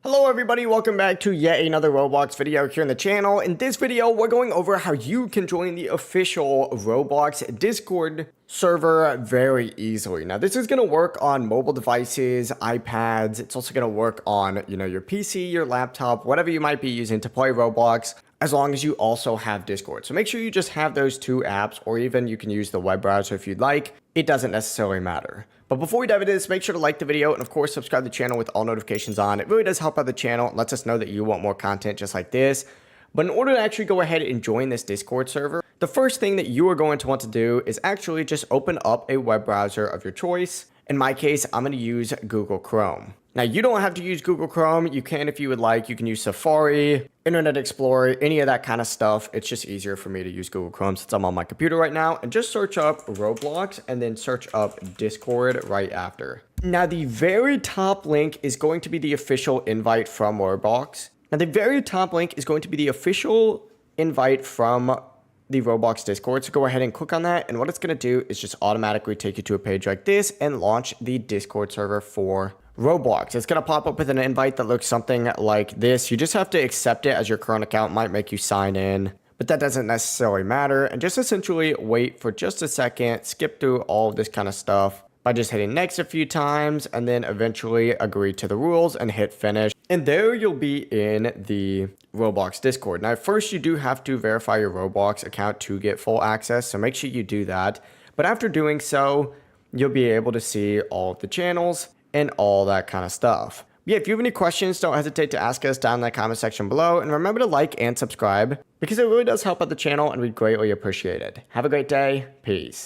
Hello everybody, welcome back to yet another Roblox video here on the channel. In this video, we're going over how you can join the official Roblox Discord server very easily. Now, this is going to work on mobile devices, iPads. It's also going to work on, your PC, your laptop, whatever you might be using to play Roblox, as long as you also have Discord. So make sure you just have those two apps, or even you can use the web browser if you'd like. It doesn't necessarily matter. But before we dive into this, make sure to like the video and of course subscribe to the channel with all notifications on. It really does help out the channel and lets us know that you want more content just like this. But in order to actually go ahead and join this Discord server, the first thing that you are going to want to do is actually just open up a web browser of your choice. In my case, I'm going to use Google Chrome. Now, you don't have to use Google Chrome. You can if you would like. You can use Safari, Internet Explorer, any of that kind of stuff. It's just easier for me to use Google Chrome since I'm on my computer right now. And just search up Roblox and then search up Discord right after. Now, the very top link is going to be the official invite from Roblox. Now, the very top link is going to be the official invite from the Roblox Discord. So go ahead and click on that. And what it's going to do is just automatically take you to a page like this and launch the Discord server for Roblox. It's going to pop up with an invite that looks something like this. You just have to accept it as your current account might make you sign in, but that doesn't necessarily matter. And just essentially wait for just a second, skip through all of this kind of stuff by just hitting next a few times and then eventually agree to the rules and hit finish. And there you'll be in the Roblox Discord. Now, first you do have to verify your Roblox account to get full access, so make sure you do that. But after doing so, you'll be able to see all of the channels and all that kind of stuff. Yeah, if you have any questions, don't hesitate to ask us down in the comment section below. And remember to like and subscribe because it really does help out the channel and we'd greatly appreciate it. Have a great day. Peace.